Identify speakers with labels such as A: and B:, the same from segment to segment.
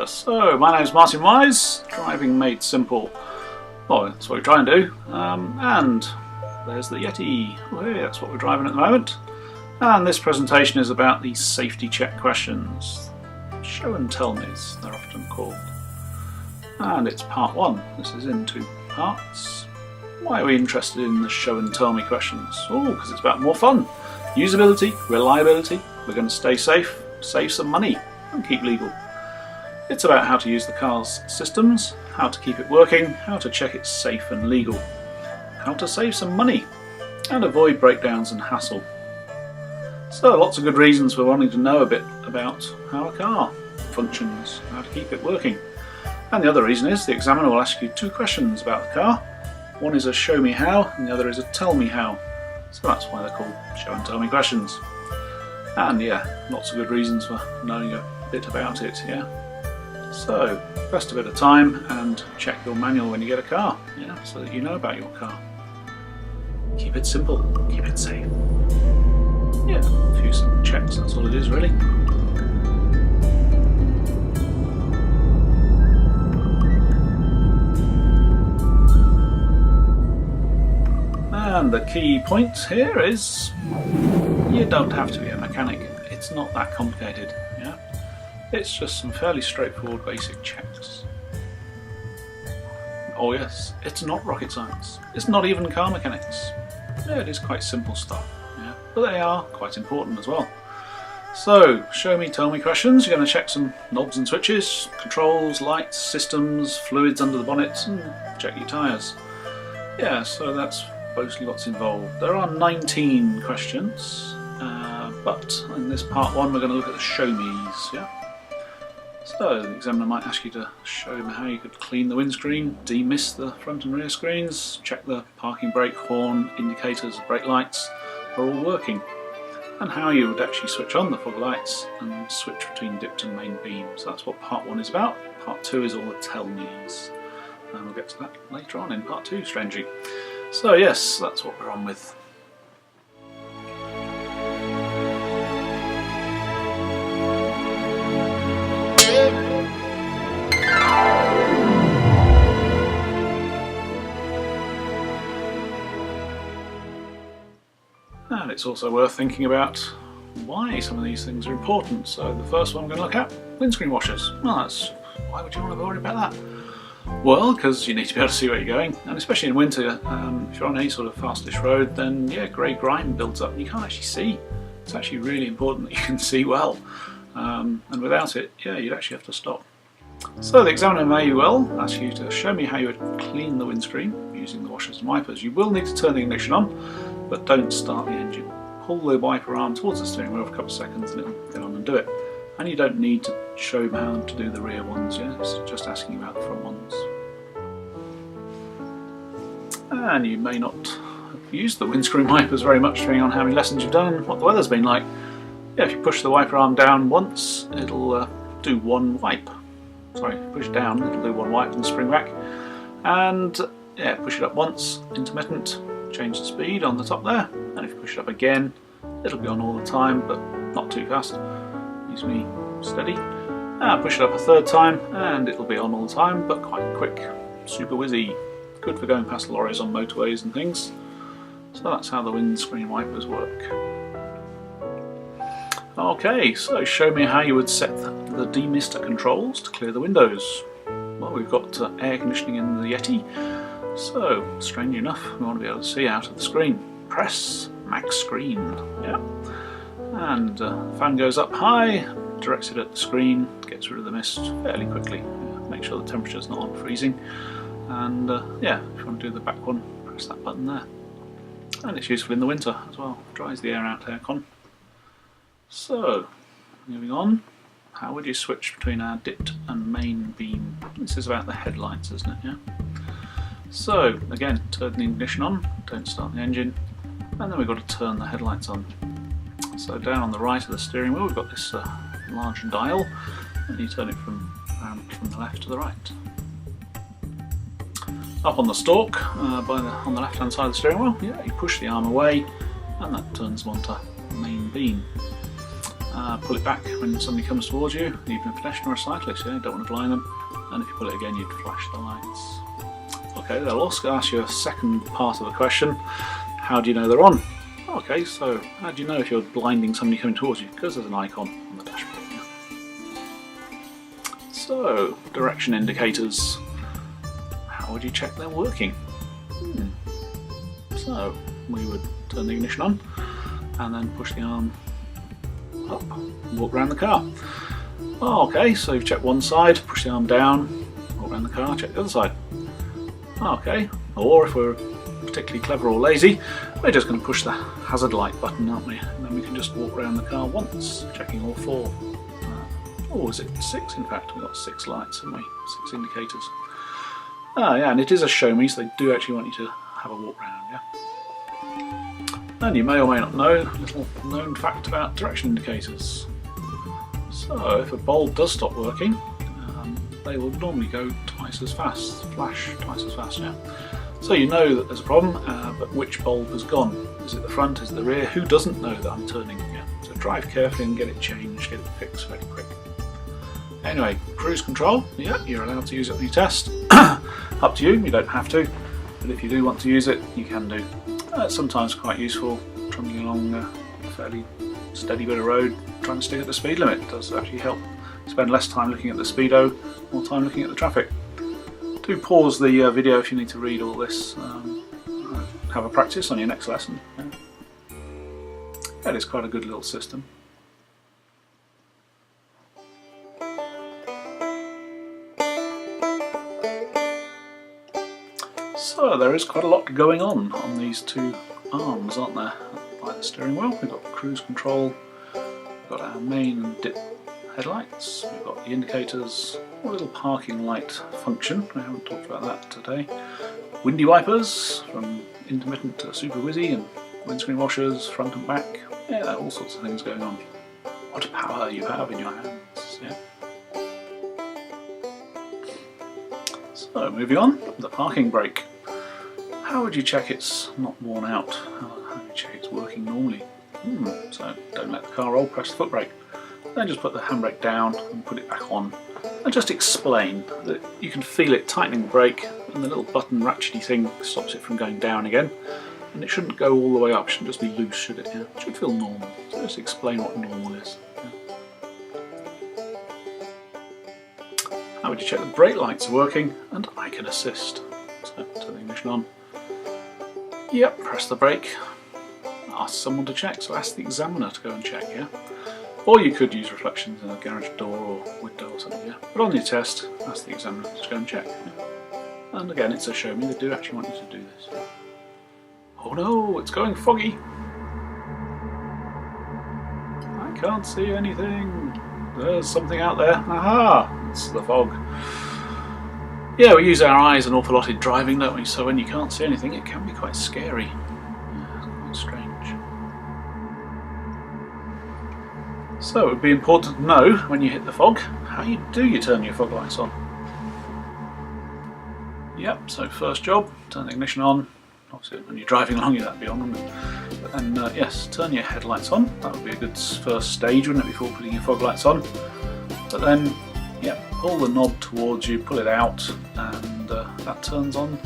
A: So my name is Martin Wise, Driving Made Simple. Well, that's what we try and do. And there's the Yeti. Hey, that's what we're driving at the moment. And this presentation is about the safety check questions. Show and tell me's, they're often called. And it's part one. This is in two parts. Why are we interested in the show and tell me questions? Oh, because it's about more fun. Usability, reliability, we're going to stay safe, save some money, and keep legal. It's about how to use the car's systems, how to keep it working, how to check it's safe and legal, how to save some money, and avoid breakdowns and hassle. So lots of good reasons for wanting to know a bit about how a car functions, how to keep it working. And the other reason is the examiner will ask you two questions about the car. One is a show me how, and the other is a tell me how. So that's why they're called show and tell me questions. And yeah, lots of good reasons for knowing a bit about it, yeah. So, invest a bit of time and check your manual when you get a car, yeah, so that you know about your car. Keep it simple, keep it safe. Yeah, a few simple checks, that's all it is really. And the key point here is you don't have to be a mechanic. It's not that complicated. Yeah, it's just some fairly straightforward basic checks. Oh yes, it's not rocket science. It's not even car mechanics. Yeah, it is quite simple stuff. Yeah, but they are quite important as well. So, show me, tell me questions. You're going to check some knobs and switches, controls, lights, systems, fluids under the bonnet, and check your tyres. Yeah, so that's mostly what's involved. There are 19 questions, but in this part one we're going to look at the show me's. Yeah. So the examiner might ask you to show him how you could clean the windscreen, demist the front and rear screens, check the parking brake horn, indicators, brake lights are all working, and how you would actually switch on the fog lights and switch between dipped and main beam. So that's what part one is about. Part two is all the tell me's, and we'll get to that later on in part two, strangely. So yes, that's what we're on with. And it's also worth thinking about why some of these things are important. So the first one we're going to look at, windscreen washers. Well, why would you want to worry about that? Well, because you need to be able to see where you're going, and especially in winter, if you're on any sort of fastish road, then yeah, grey grime builds up and you can't actually see. It's actually really important that you can see well, and without it, yeah, you'd actually have to stop. So the examiner may well ask you to show me how you would clean the windscreen using the washers and wipers. You will need to turn the ignition on, but don't start the engine. Pull the wiper arm towards the steering wheel for a couple of seconds and it'll get on and do it. And you don't need to show him how to do the rear ones, yeah? It's just asking you about the front ones. And you may not have used the windscreen wipers very much, depending on how many lessons you've done and what the weather's been like. Yeah, if you push the wiper arm down once, it'll do one wipe. Sorry, if you push it down, it'll do one wipe and spring back. And yeah, push it up once, intermittent, change the speed on the top there. And if you push it up again, it'll be on all the time, but not too fast. Me steady. Push it up a third time and it'll be on all the time, but quite quick, super whizzy, good for going past lorries on motorways and things. So that's how the windscreen wipers work. Okay, so show me how you would set the demister controls to clear the windows. Well, we've got air conditioning in the Yeti, so strange enough we want to be able to see out of the screen. Press max screen, yeah. And fan goes up high, directs it at the screen, gets rid of the mist fairly quickly. Make sure the temperature's not on freezing. And yeah, if you want to do the back one, press that button there. And it's useful in the winter as well, dries the air out aircon. So, moving on, how would you switch between our dipped and main beam? This is about the headlights, isn't it? Yeah. So, again, turn the ignition on, don't start the engine, and then we've got to turn the headlights on. So down on the right of the steering wheel we've got this large dial, and you turn it from the left to the right. Up on the stalk, on the left hand side of the steering wheel, yeah, you push the arm away and that turns them onto the main beam. Pull it back when somebody comes towards you, even a pedestrian or a cyclist, you don't want to blind them. And if you pull it again, you'd flash the lights. Okay, they'll also ask you a second part of the question. How do you know they're on? Okay, so how do you know if you're blinding somebody coming towards you? Because there's an icon on the dashboard. Yeah. So, direction indicators. How would you check they're working? So, we would turn the ignition on and then push the arm up and walk around the car. Okay, so you've checked one side, push the arm down, walk around the car, check the other side. Okay, or if we're particularly clever or lazy, we're just going to push the hazard light button, aren't we? And then we can just walk around the car once, checking all four. Oh, is it 6 in fact? We've got 6 lights, haven't we? 6 indicators. Yeah, and it is a show me, so they do actually want you to have a walk round, yeah? And you may or may not know a little known fact about direction indicators. So if a bulb does stop working, they will normally go twice as fast, flash twice as fast, yeah? So you know that there's a problem, but which bulb has gone? Is it the front, is it the rear? Who doesn't know that I'm turning? Yeah. So drive carefully and get it changed, get it fixed very quick. Anyway, cruise control, yeah, you're allowed to use it on your test. Up to you, you don't have to, but if you do want to use it, you can do. It's sometimes quite useful, trundling along a fairly steady bit of road, trying to stick at the speed limit. It does actually help. Spend less time looking at the speedo, more time looking at the traffic. Do pause the video if you need to read all this. Have a practice on your next lesson. Yeah. That is quite a good little system. So there is quite a lot going on these two arms, aren't there? By the steering wheel, we've got cruise control, we've got our main and dip headlights, we've got the indicators, a little parking light function, we haven't talked about that today. Windy wipers, from intermittent to super whizzy, and windscreen washers, front and back. Yeah, all sorts of things going on. What power you have in your hands, yeah. So moving on, the parking brake. How would you check it's not worn out? How do you check it's working normally? So don't let the car roll, press the foot brake. Then just put the handbrake down and put it back on. And just explain that you can feel it tightening the brake, and the little button ratchety thing stops it from going down again. And it shouldn't go all the way up, it shouldn't just be loose, should it? Yeah. It should feel normal. So just explain what normal is. Yeah. How would you check the brake lights are working? And I can assist. So turn the ignition on. Yep, press the brake. Ask someone to check, so ask the examiner to go and check, yeah? Or you could use reflections in a garage door or window or something, yeah? But on your test, ask the examiner to go and check. Yeah? And again, it's a show me, they do actually want you to do this. Oh no, it's going foggy! I can't see anything! There's something out there. Aha! It's the fog. Yeah, we use our eyes an awful lot in driving, don't we? So when you can't see anything, it can be quite scary. Yeah, it's quite strange. So it would be important to know, when you hit the fog, how you turn your fog lights on. Yep, so first job, turn the ignition on. Obviously when you're driving along, that'd be on, wouldn't it? But then, yes, turn your headlights on. That would be a good first stage, wouldn't it, before putting your fog lights on. But then, yeah, pull the knob towards you, pull it out, and that turns on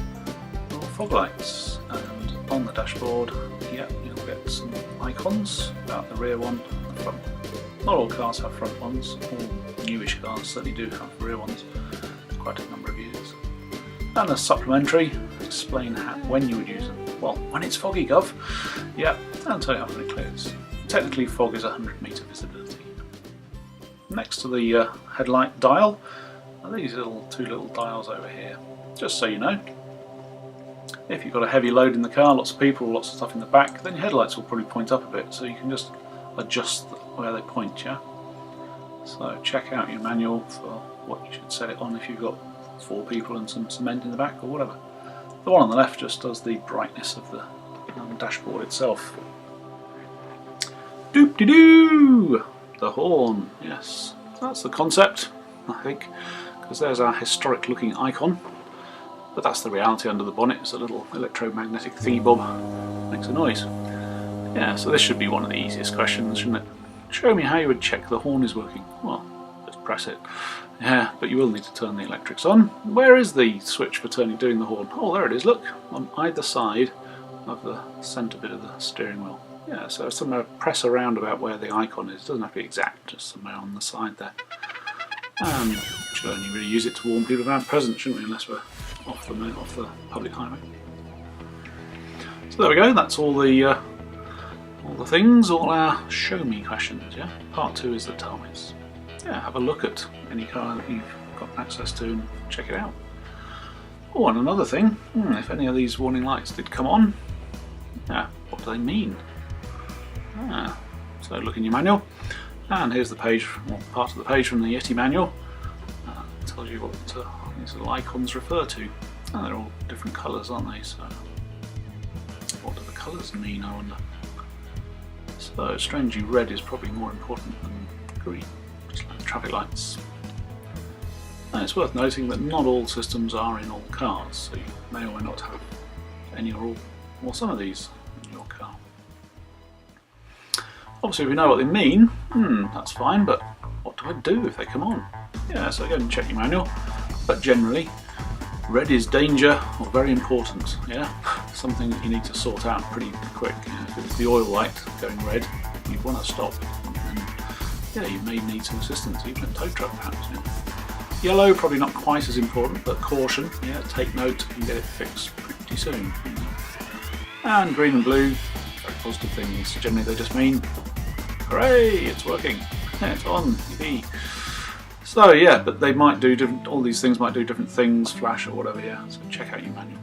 A: your fog lights. And on the dashboard, yeah, you'll get some icons about the rear one and the front. Not all cars have front ones, all newish cars certainly do have rear ones, quite a number of years. And a supplementary, explain when you would use them. Well, when it's foggy, gov. Yeah, and tell you how when it clears. Technically, fog is 100 metre visibility. Next to the headlight dial are these two little dials over here. Just so you know, if you've got a heavy load in the car, lots of people, lots of stuff in the back, then your headlights will probably point up a bit, so you can just adjust where they point, yeah? So check out your manual for what you should set it on if you've got 4 people and some cement in the back or whatever. The one on the left just does the brightness of the dashboard itself. Doop-de-doo! The horn, yes. That's the concept, I think, because there's our historic looking icon. But that's the reality under the bonnet. It's a little electromagnetic thingy bob. Makes a noise. Yeah, so this should be one of the easiest questions, shouldn't it? Show me how you would check the horn is working. Well, just press it. Yeah, but you will need to turn the electrics on. Where is the switch for doing the horn? Oh, there it is, look, on either side of the centre bit of the steering wheel. Yeah, so somewhere press around about where the icon is. It doesn't have to be exact, just somewhere on the side there. And we should only really use it to warn people about presents, shouldn't we, unless we're off the public highway. So there we go, that's all the things, all our show me questions, yeah? Part 2 is the tell me's. Yeah, have a look at any car that you've got access to and check it out. Oh, and another thing, if any of these warning lights did come on, yeah, what do they mean? So look in your manual, and here's the page, or part of the page from the Yeti manual. It tells you what these little icons refer to. And they're all different colours, aren't they? So what do the colours mean, I wonder? So strangely red is probably more important than green, just like the traffic lights. And it's worth noting that not all systems are in all cars, so you may or may not have any or all, or some of these in your car. Obviously, if we know what they mean, that's fine, but what do I do if they come on? Yeah, so go and check your manual, but generally, red is danger or very important, yeah? Something that you need to sort out pretty quick. If it's the oil light going red, you want to stop, and yeah, you may need some assistance, even a tow truck perhaps. Yeah. Yellow, probably not quite as important, but caution, yeah, take note and get it fixed pretty soon. And green and blue, very positive things. Generally they just mean, hooray, it's working, yeah, it's on, yippee. So yeah, but they might do different, all these things might do different things, flash or whatever, yeah, so check out your manual.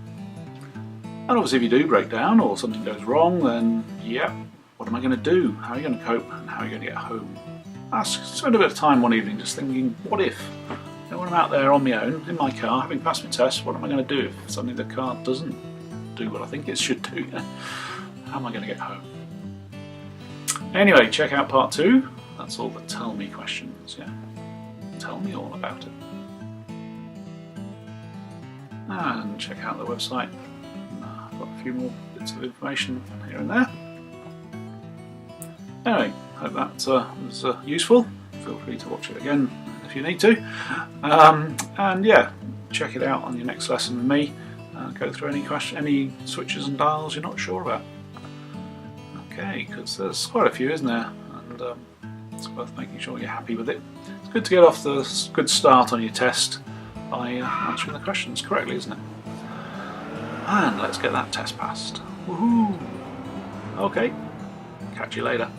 A: And obviously if you do break down or something goes wrong, then yeah, what am I going to do? How are you going to cope and how are you going to get home? Spend a bit of time one evening just thinking, what if? You know, when I'm out there on my own, in my car, having passed my test, what am I going to do if suddenly the car doesn't do what I think it should do? How am I going to get home? Anyway, check out part 2. That's all the tell me questions, yeah. Tell me all about it. And check out the website. I've got a few more bits of information here and there. Anyway, hope that was useful. Feel free to watch it again if you need to. And yeah, check it out on your next lesson with me. Go through any switches and dials you're not sure about. Okay, because there's quite a few, isn't there? And it's worth making sure you're happy with it. It's good to get off the good start on your test by answering the questions correctly, isn't it? And let's get that test passed. Woohoo! Okay, catch you later.